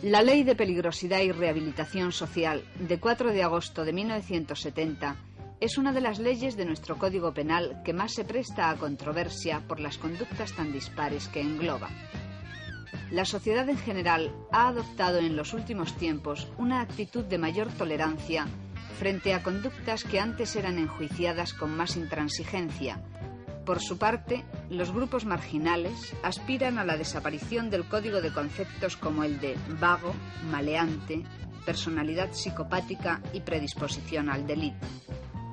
La Ley de Peligrosidad y Rehabilitación Social de 4 de agosto de 1970 es una de las leyes de nuestro Código Penal que más se presta a controversia por las conductas tan dispares que engloba. La sociedad en general ha adoptado en los últimos tiempos una actitud de mayor tolerancia frente a conductas que antes eran enjuiciadas con más intransigencia. Por su parte, los grupos marginales aspiran a la desaparición del código de conceptos como el de vago, maleante, personalidad psicopática y predisposición al delito.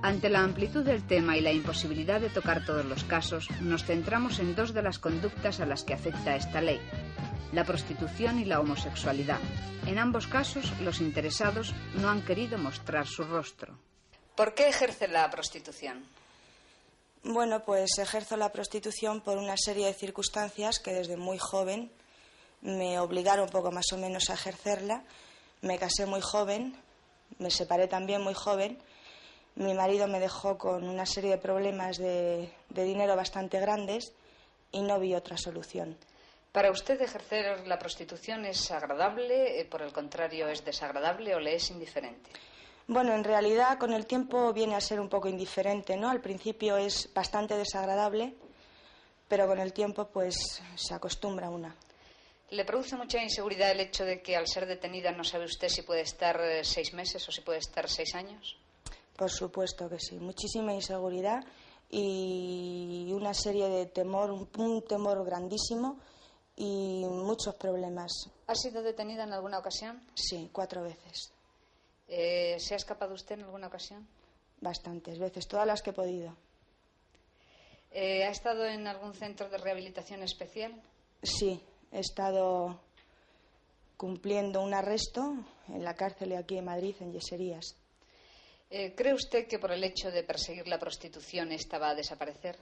Ante la amplitud del tema y la imposibilidad de tocar todos los casos, nos centramos en dos de las conductas a las que afecta esta ley: la prostitución y la homosexualidad. En ambos casos, los interesados no han querido mostrar su rostro. ¿Por qué ejerce la prostitución? Bueno, pues ejerzo la prostitución por una serie de circunstancias que desde muy joven me obligaron poco más o menos a ejercerla. Me casé muy joven, me separé también muy joven. Mi marido me dejó con una serie de problemas de dinero bastante grandes y no vi otra solución. ¿Para usted ejercer la prostitución es agradable, por el contrario es desagradable o le es indiferente? Bueno, en realidad con el tiempo viene a ser un poco indiferente, ¿no? Al principio es bastante desagradable, pero con el tiempo pues se acostumbra una. ¿Le produce mucha inseguridad el hecho de que al ser detenida no sabe usted si puede estar 6 meses o si puede estar 6 años? Por supuesto que sí, muchísima inseguridad y una serie de temor, un temor grandísimo y muchos problemas. ¿Ha sido detenida en alguna ocasión? Sí, 4 veces. ¿Se ha escapado usted en alguna ocasión? Bastantes veces, todas las que he podido. ¿Ha estado en algún centro de rehabilitación especial? Sí, he estado cumpliendo un arresto en la cárcel aquí en Madrid, en Yeserías. ¿Cree usted que por el hecho de perseguir la prostitución esta va a desaparecer?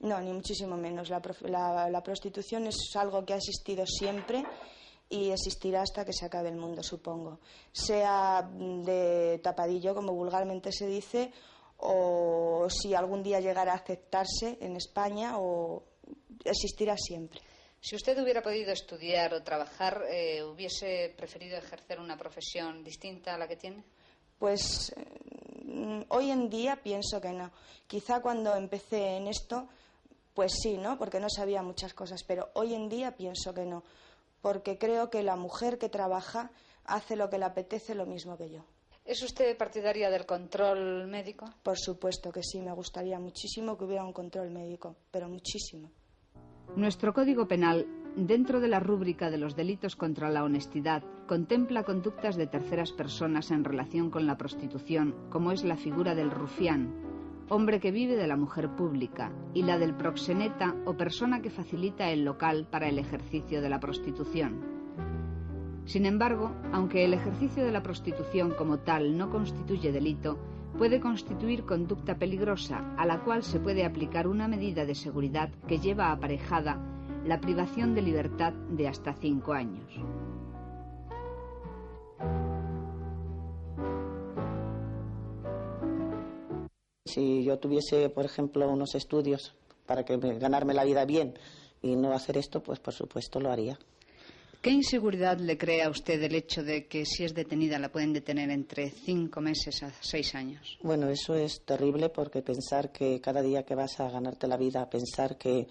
No, ni muchísimo menos. La prostitución es algo que ha existido siempre y existirá hasta que se acabe el mundo, supongo. Sea de tapadillo, como vulgarmente se dice, o si algún día llegara a aceptarse en España, o existirá siempre. Si usted hubiera podido estudiar o trabajar, ¿hubiese preferido ejercer una profesión distinta a la que tiene? Pues hoy en día pienso que no. Quizá cuando empecé en esto, pues sí, ¿no? Porque no sabía muchas cosas, pero hoy en día pienso que no. Porque creo que la mujer que trabaja hace lo que le apetece lo mismo que yo. ¿Es usted partidaria del control médico? Por supuesto que sí, me gustaría muchísimo que hubiera un control médico, pero muchísimo. Nuestro Código Penal, dentro de la rúbrica de los delitos contra la honestidad, contempla conductas de terceras personas en relación con la prostitución, como es la figura del rufián, hombre que vive de la mujer pública, y la del proxeneta o persona que facilita el local para el ejercicio de la prostitución. Sin embargo, aunque el ejercicio de la prostitución como tal no constituye delito, puede constituir conducta peligrosa, a la cual se puede aplicar una medida de seguridad que lleva aparejada la privación de libertad de hasta 5 años. Si yo tuviese, por ejemplo, unos estudios para ganarme la vida bien y no hacer esto, pues por supuesto lo haría. ¿Qué inseguridad le crea a usted el hecho de que si es detenida la pueden detener entre 5 meses a 6 años? Bueno, eso es terrible porque pensar que cada día que vas a ganarte la vida, pensar que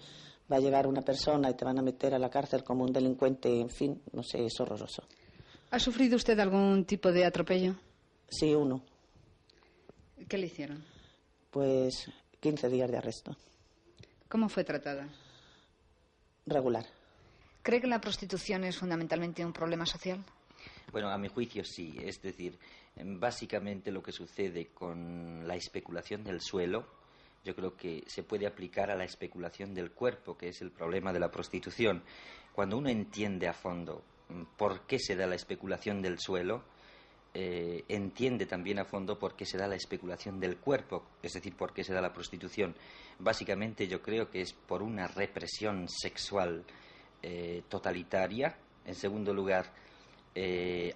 va a llegar una persona y te van a meter a la cárcel como un delincuente, en fin, no sé, es horroroso. ¿Ha sufrido usted algún tipo de atropello? Sí, uno. ¿Qué le hicieron? Pues 15 días de arresto. ¿Cómo fue tratada? Regular. ¿Cree que la prostitución es fundamentalmente un problema social? Bueno, a mi juicio sí. Es decir, básicamente lo que sucede con la especulación del suelo, yo creo que se puede aplicar a la especulación del cuerpo, que es el problema de la prostitución. Cuando uno entiende a fondo por qué se da la especulación del suelo, entiende también a fondo por qué se da la especulación del cuerpo, es decir, por qué se da la prostitución. Básicamente yo creo que es por una represión sexual totalitaria. En segundo lugar,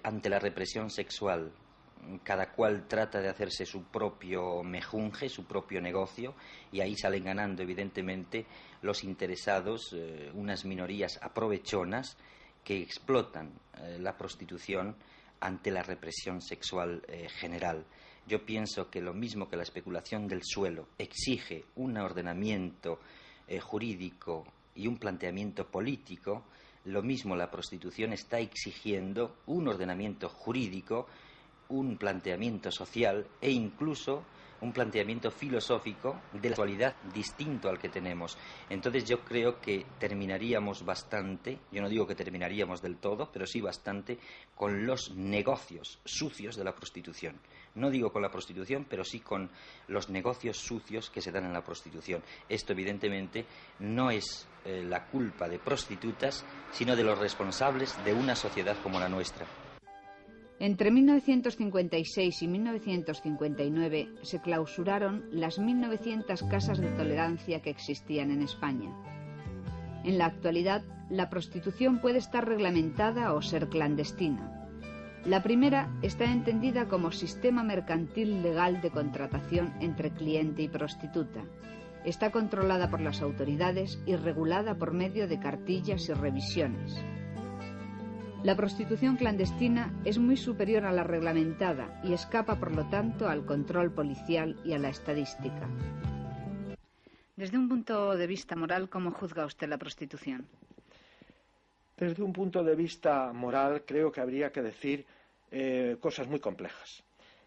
ante la represión sexual, cada cual trata de hacerse su propio mejunje, su propio negocio, y ahí salen ganando evidentemente los interesados, unas minorías aprovechonas que explotan la prostitución ante la represión sexual general. Yo pienso que lo mismo que la especulación del suelo exige un ordenamiento jurídico y un planteamiento político, lo mismo la prostitución está exigiendo un ordenamiento jurídico, un planteamiento social e incluso un planteamiento filosófico de la actualidad distinto al que tenemos. Entonces yo creo que terminaríamos bastante, yo no digo que terminaríamos del todo, pero sí bastante con los negocios sucios de la prostitución. No digo con la prostitución, pero sí con los negocios sucios que se dan en la prostitución. Esto evidentemente no es la culpa de prostitutas, sino de los responsables de una sociedad como la nuestra. Entre 1956 y 1959 se clausuraron las 1.900 casas de tolerancia que existían en España. En la actualidad, la prostitución puede estar reglamentada o ser clandestina. La primera está entendida como sistema mercantil legal de contratación entre cliente y prostituta. Está controlada por las autoridades y regulada por medio de cartillas y revisiones. La prostitución clandestina es muy superior a la reglamentada y escapa, por lo tanto, al control policial y a la estadística. Desde un punto de vista moral, ¿cómo juzga usted la prostitución? Desde un punto de vista moral, creo que habría que decir cosas muy complejas.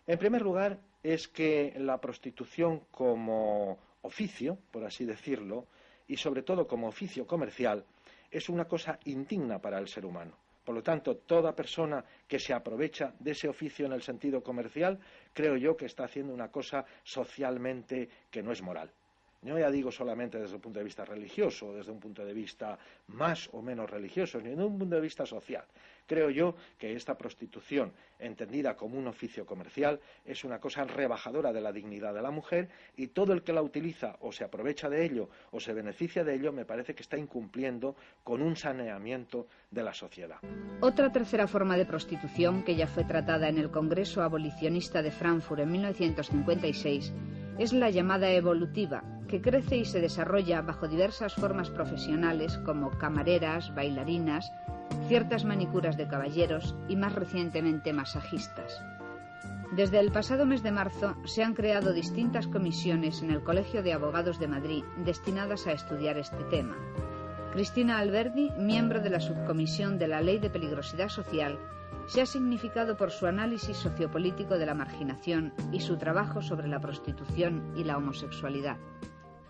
En primer lugar, es que la prostitución como oficio, por así decirlo, y sobre todo como oficio comercial, es una cosa indigna para el ser humano. Por lo tanto, toda persona que se aprovecha de ese oficio en el sentido comercial, creo yo que está haciendo una cosa socialmente que no es moral. No ya digo solamente desde un punto de vista religioso, desde un punto de vista más o menos religioso, ni desde un punto de vista social. Creo yo que esta prostitución, entendida como un oficio comercial, es una cosa rebajadora de la dignidad de la mujer, y todo el que la utiliza o se aprovecha de ello o se beneficia de ello, me parece que está incumpliendo con un saneamiento de la sociedad. Otra tercera forma de prostitución, que ya fue tratada en el Congreso Abolicionista de Frankfurt en 1956, es la llamada evolutiva, que crece y se desarrolla bajo diversas formas profesionales como camareras, bailarinas, ciertas manicuras de caballeros y más recientemente masajistas. Desde el pasado mes de marzo se han creado distintas comisiones en el Colegio de Abogados de Madrid destinadas a estudiar este tema. Cristina Alberdi, miembro de la subcomisión de la Ley de Peligrosidad Social, se ha significado por su análisis sociopolítico de la marginación y su trabajo sobre la prostitución y la homosexualidad.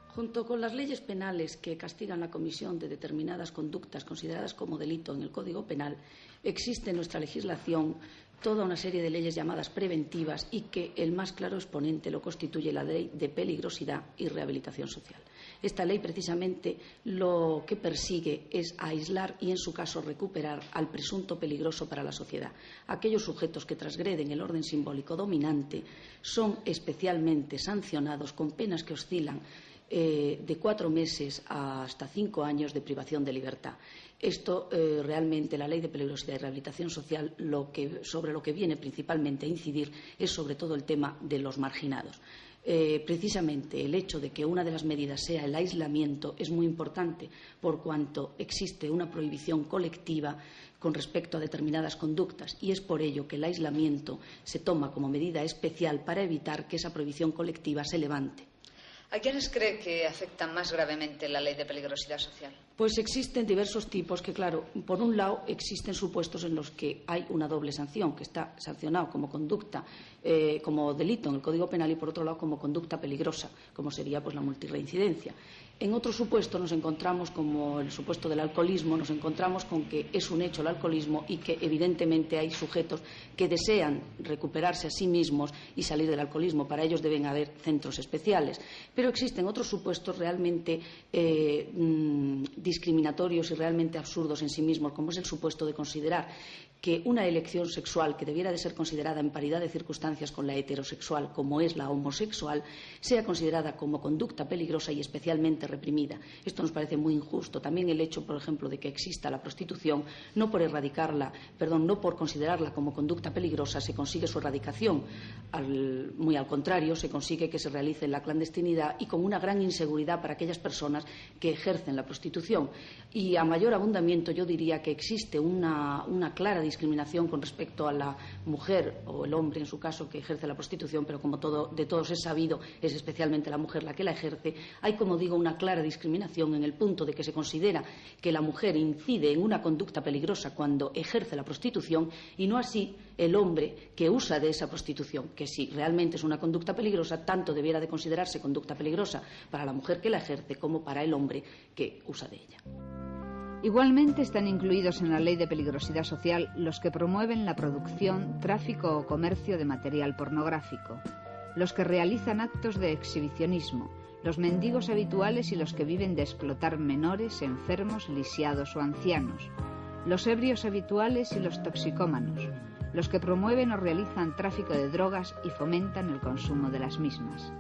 Junto con las leyes penales que castigan la comisión de determinadas conductas consideradas como delito en el Código Penal, existe en nuestra legislación toda una serie de leyes llamadas preventivas, y que el más claro exponente lo constituye la Ley de Peligrosidad y Rehabilitación Social. Esta ley precisamente lo que persigue es aislar y, en su caso, recuperar al presunto peligroso para la sociedad. Aquellos sujetos que transgreden el orden simbólico dominante son especialmente sancionados con penas que oscilan de 4 meses hasta 5 años de privación de libertad. Esto realmente, la Ley de Peligrosidad y Rehabilitación Social, sobre lo que viene principalmente a incidir es sobre todo el tema de los marginados. Precisamente el hecho de que una de las medidas sea el aislamiento es muy importante, por cuanto existe una prohibición colectiva con respecto a determinadas conductas, y es por ello que el aislamiento se toma como medida especial para evitar que esa prohibición colectiva se levante. ¿A quiénes cree que afecta más gravemente la Ley de Peligrosidad Social? Pues existen diversos tipos que, claro, por un lado existen supuestos en los que hay una doble sanción, que está sancionado como conducta, como delito en el Código Penal, y por otro lado como conducta peligrosa, como sería pues la multirreincidencia. En otro supuesto nos encontramos, como el supuesto del alcoholismo, nos encontramos con que es un hecho el alcoholismo y que evidentemente hay sujetos que desean recuperarse a sí mismos y salir del alcoholismo. Para ellos deben haber centros especiales. Pero existen otros supuestos realmente discriminatorios y realmente absurdos en sí mismos, como es el supuesto de considerar que una elección sexual que debiera de ser considerada en paridad de circunstancias con la heterosexual, como es la homosexual, sea considerada como conducta peligrosa y especialmente reprimida. Esto nos parece muy injusto. También el hecho, por ejemplo, de que exista la prostitución, no por considerarla como conducta peligrosa se consigue su erradicación. Muy al contrario, se consigue que se realice en la clandestinidad y con una gran inseguridad para aquellas personas que ejercen la prostitución prostitución. Y a mayor abundamiento yo diría que existe una clara discriminación con respecto a la mujer o el hombre, en su caso, que ejerce la prostitución, pero como de todos es sabido, es especialmente la mujer la que la ejerce. Hay, como digo, una clara discriminación en el punto de que se considera que la mujer incide en una conducta peligrosa cuando ejerce la prostitución y no así el hombre que usa de esa prostitución, que si realmente es una conducta peligrosa, tanto debiera de considerarse conducta peligrosa para la mujer que la ejerce como para el hombre que usa de ella. Igualmente están incluidos en la Ley de Peligrosidad Social los que promueven la producción, tráfico o comercio de material pornográfico, los que realizan actos de exhibicionismo, los mendigos habituales y los que viven de explotar menores, enfermos, lisiados o ancianos, los ebrios habituales y los toxicómanos, los que promueven o realizan tráfico de drogas y fomentan el consumo de las mismas.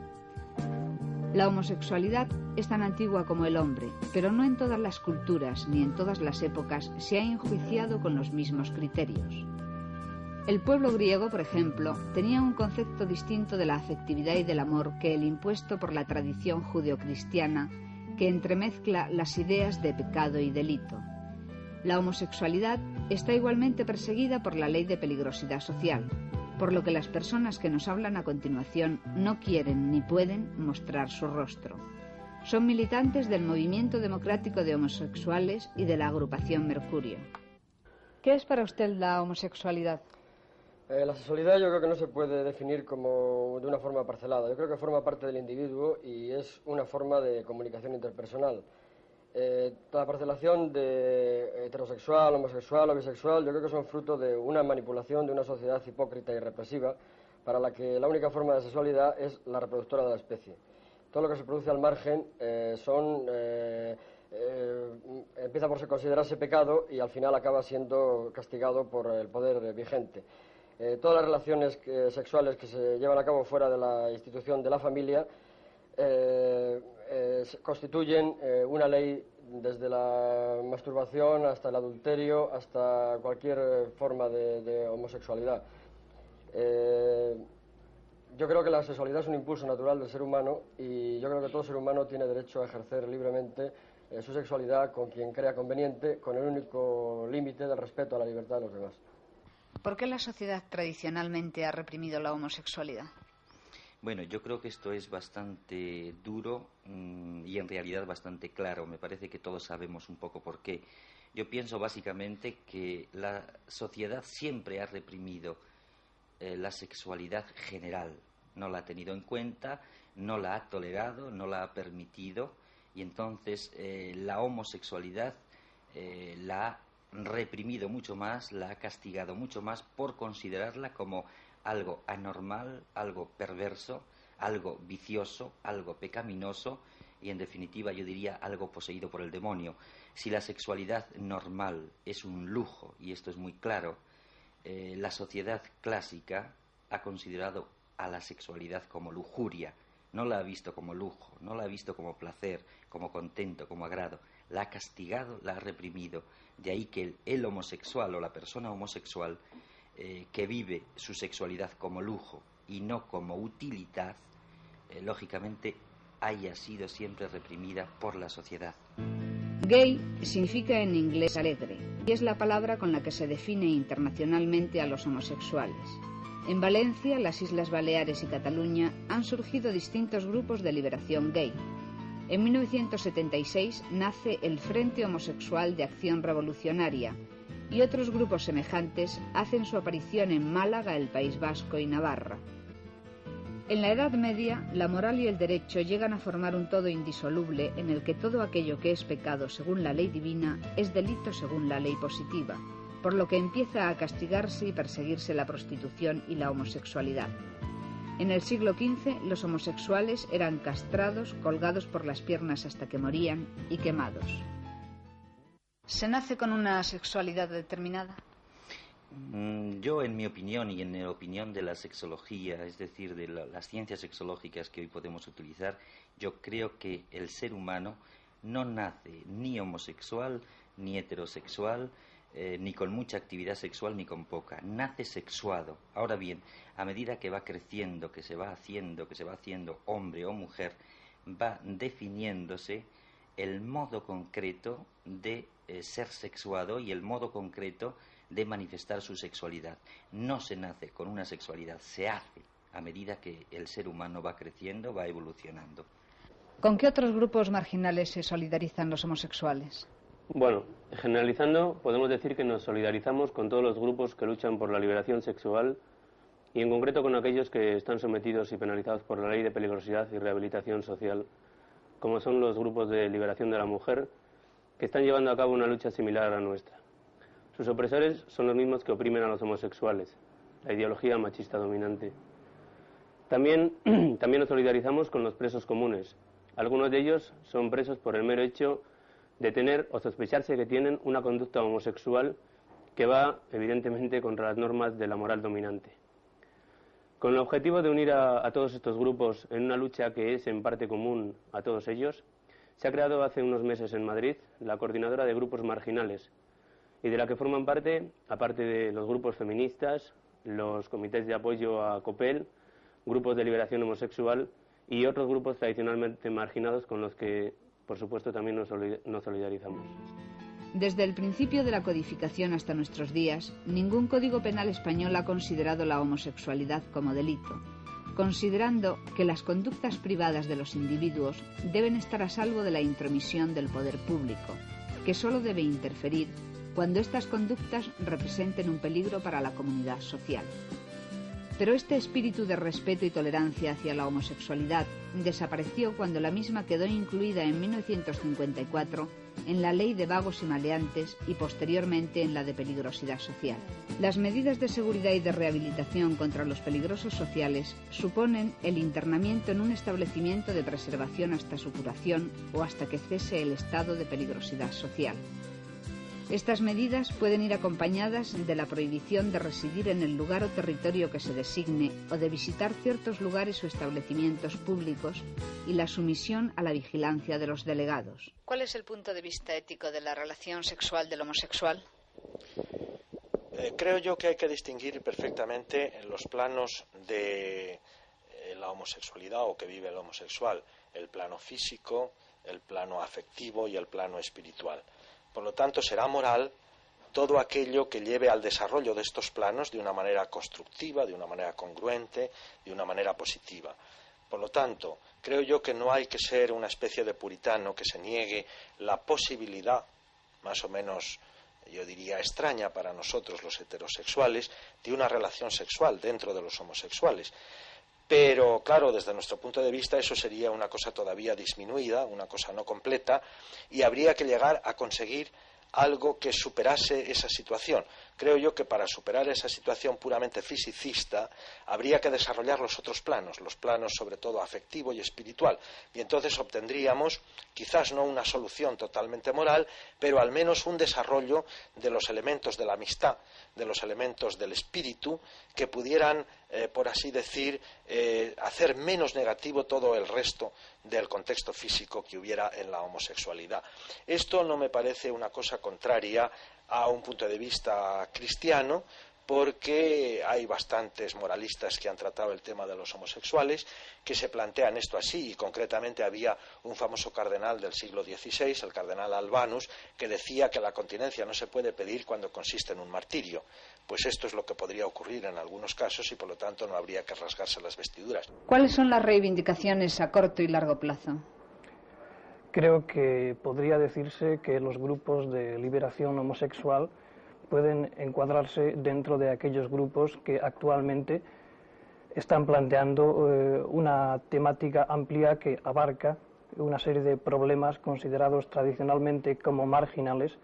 La homosexualidad es tan antigua como el hombre, pero no en todas las culturas ni en todas las épocas se ha enjuiciado con los mismos criterios. El pueblo griego, por ejemplo, tenía un concepto distinto de la afectividad y del amor que el impuesto por la tradición judeocristiana, que entremezcla las ideas de pecado y delito. La homosexualidad está igualmente perseguida por la Ley de Peligrosidad Social, por lo que las personas que nos hablan a continuación no quieren ni pueden mostrar su rostro. Son militantes del Movimiento Democrático de Homosexuales y de la agrupación Mercurio. ¿Qué es para usted la homosexualidad? La sexualidad yo creo que no se puede definir como de una forma parcelada. Yo creo que forma parte del individuo y es una forma de comunicación interpersonal. La parcelación de heterosexual, homosexual o bisexual yo creo que son fruto de una manipulación de una sociedad hipócrita y represiva para la que la única forma de sexualidad es la reproductora de la especie. Todo lo que se produce al margen empieza por considerarse pecado y al final acaba siendo castigado por el poder vigente. Todas las relaciones sexuales que se llevan a cabo fuera de la institución de la familia constituyen una ley desde la masturbación hasta el adulterio, hasta cualquier forma de homosexualidad. Yo creo que la sexualidad es un impulso natural del ser humano y yo creo que todo ser humano tiene derecho a ejercer libremente su sexualidad con quien crea conveniente, con el único límite del respeto a la libertad de los demás. ¿Por qué la sociedad tradicionalmente ha reprimido la homosexualidad? Bueno, yo creo que esto es bastante duro y en realidad bastante claro. Me parece que todos sabemos un poco por qué. Yo pienso básicamente que la sociedad siempre ha reprimido la sexualidad general. No la ha tenido en cuenta, no la ha tolerado, no la ha permitido y entonces la homosexualidad la ha reprimido mucho más, la ha castigado mucho más por considerarla como algo anormal, algo perverso, algo vicioso, algo pecaminoso y en definitiva yo diría algo poseído por el demonio. Si la sexualidad normal es un lujo, y esto es muy claro, la sociedad clásica ha considerado a la sexualidad como lujuria, no la ha visto como lujo, no la ha visto como placer, como contento, como agrado, la ha castigado, la ha reprimido. De ahí que el homosexual o la persona homosexual que vive su sexualidad como lujo y no como utilidad, lógicamente haya sido siempre reprimida por la sociedad. Gay significa en inglés alegre y es la palabra con la que se define internacionalmente a los homosexuales. En Valencia, las Islas Baleares y Cataluña han surgido distintos grupos de liberación gay. En 1976 nace el Frente Homosexual de Acción Revolucionaria y otros grupos semejantes hacen su aparición en Málaga, el País Vasco y Navarra. En la Edad Media, la moral y el derecho llegan a formar un todo indisoluble en el que todo aquello que es pecado según la ley divina es delito según la ley positiva, por lo que empieza a castigarse y perseguirse la prostitución y la homosexualidad. En el siglo XV, los homosexuales eran castrados, colgados por las piernas hasta que morían y quemados. ¿Se nace con una sexualidad determinada? Yo, en mi opinión y en la opinión de la sexología, es decir, de las ciencias sexológicas que hoy podemos utilizar, yo creo que el ser humano no nace ni homosexual, ni heterosexual, ni con mucha actividad sexual ni con poca, nace sexuado. Ahora bien, a medida que va creciendo, que se va haciendo hombre o mujer, va definiéndose el modo concreto de ser sexuado y el modo concreto de manifestar su sexualidad. No se nace con una sexualidad, se hace a medida que el ser humano va creciendo, va evolucionando. ¿Con qué otros grupos marginales se solidarizan los homosexuales? Bueno, generalizando, podemos decir que nos solidarizamos con todos los grupos que luchan por la liberación sexual y en concreto con aquellos que están sometidos y penalizados por la Ley de Peligrosidad y Rehabilitación Social, como son los grupos de liberación de la mujer, que están llevando a cabo una lucha similar a la nuestra. Sus opresores son los mismos que oprimen a los homosexuales, la ideología machista dominante. También nos solidarizamos con los presos comunes. Algunos de ellos son presos por el mero hecho de tener o sospecharse que tienen una conducta homosexual que va, evidentemente, contra las normas de la moral dominante. Con el objetivo de unir a todos estos grupos en una lucha que es en parte común a todos ellos, se ha creado hace unos meses en Madrid la Coordinadora de Grupos Marginales, y de la que forman parte, aparte de los grupos feministas, los comités de apoyo a COPEL, grupos de liberación homosexual y otros grupos tradicionalmente marginados con los que, por supuesto, también nos solidarizamos. Desde el principio de la codificación hasta nuestros días, ningún código penal español ha considerado la homosexualidad como delito, considerando que las conductas privadas de los individuos deben estar a salvo de la intromisión del poder público, que solo debe interferir cuando estas conductas representen un peligro para la comunidad social. Pero este espíritu de respeto y tolerancia hacia la homosexualidad desapareció cuando la misma quedó incluida en 1954 en la Ley de Vagos y Maleantes y posteriormente en la de Peligrosidad Social. Las medidas de seguridad y de rehabilitación contra los peligrosos sociales suponen el internamiento en un establecimiento de preservación hasta su curación o hasta que cese el estado de peligrosidad social. Estas medidas pueden ir acompañadas de la prohibición de residir en el lugar o territorio que se designe o de visitar ciertos lugares o establecimientos públicos y la sumisión a la vigilancia de los delegados. ¿Cuál es el punto de vista ético de la relación sexual del homosexual? Creo yo que hay que distinguir perfectamente en los planos de la homosexualidad o que vive el homosexual, el plano físico, el plano afectivo y el plano espiritual. Por lo tanto, será moral todo aquello que lleve al desarrollo de estos planos de una manera constructiva, de una manera congruente, de una manera positiva. Por lo tanto, creo yo que no hay que ser una especie de puritano que se niegue la posibilidad, más o menos, yo diría, extraña para nosotros los heterosexuales, de una relación sexual dentro de los homosexuales. Pero, claro, desde nuestro punto de vista eso sería una cosa todavía disminuida, una cosa no completa, y habría que llegar a conseguir algo que superase esa situación. Creo yo que para superar esa situación puramente fisicista habría que desarrollar los otros planos, los planos sobre todo afectivo y espiritual, y entonces obtendríamos quizás no una solución totalmente moral, pero al menos un desarrollo de los elementos de la amistad, de los elementos del espíritu, que pudieran, por así decir, hacer menos negativo todo el resto del contexto físico que hubiera en la homosexualidad. Esto no me parece una cosa contraria a un punto de vista cristiano, porque hay bastantes moralistas que han tratado el tema de los homosexuales, que se plantean esto así, y concretamente había un famoso cardenal del siglo XVI, el cardenal Albanus, que decía que la continencia no se puede pedir cuando consiste en un martirio. Pues esto es lo que podría ocurrir en algunos casos y por lo tanto no habría que rasgarse las vestiduras. ¿Cuáles son las reivindicaciones a corto y largo plazo? Creo que podría decirse que los grupos de liberación homosexual pueden encuadrarse dentro de aquellos grupos que actualmente están planteando una temática amplia que abarca una serie de problemas considerados tradicionalmente como marginales,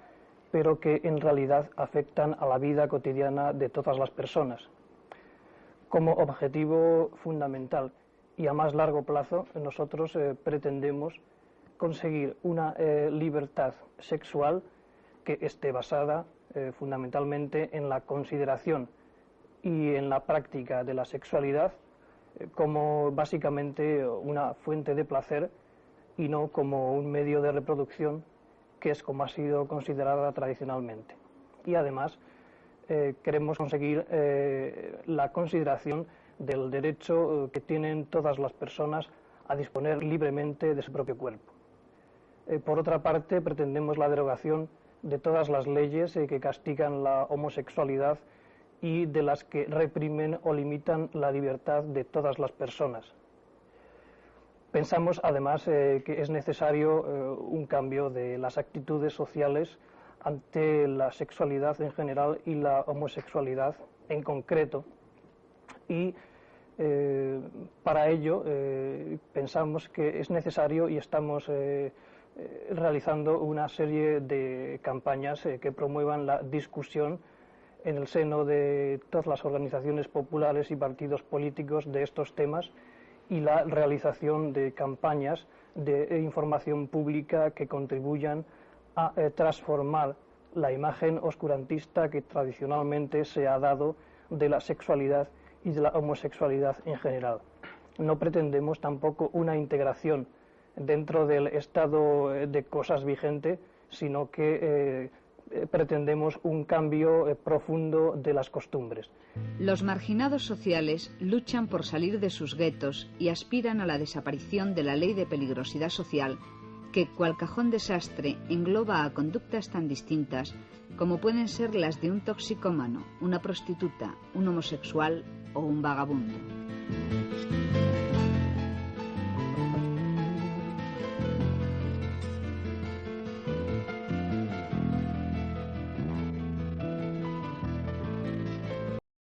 pero que en realidad afectan a la vida cotidiana de todas las personas. Como objetivo fundamental y a más largo plazo, nosotros pretendemos conseguir una libertad sexual que esté basada fundamentalmente en la consideración y en la práctica de la sexualidad como básicamente una fuente de placer y no como un medio de reproducción, que es como ha sido considerada tradicionalmente. Y además queremos conseguir la consideración del derecho que tienen todas las personas a disponer libremente de su propio cuerpo. Por otra parte, pretendemos la derogación de todas las leyes que castigan la homosexualidad y de las que reprimen o limitan la libertad de todas las personas. Pensamos, además, que es necesario un cambio de las actitudes sociales ante la sexualidad en general y la homosexualidad en concreto. Y para ello pensamos que es necesario y estamos realizando una serie de campañas que promuevan la discusión en el seno de todas las organizaciones populares y partidos políticos de estos temas y la realización de campañas de información pública que contribuyan a transformar la imagen oscurantista que tradicionalmente se ha dado de la sexualidad y de la homosexualidad en general. No pretendemos tampoco una integración dentro del estado de cosas vigente, sino que pretendemos un cambio profundo de las costumbres. Los marginados sociales luchan por salir de sus guetos y aspiran a la desaparición de la ley de peligrosidad social que, cual cajón desastre, engloba a conductas tan distintas como pueden ser las de un toxicómano, una prostituta, un homosexual o un vagabundo.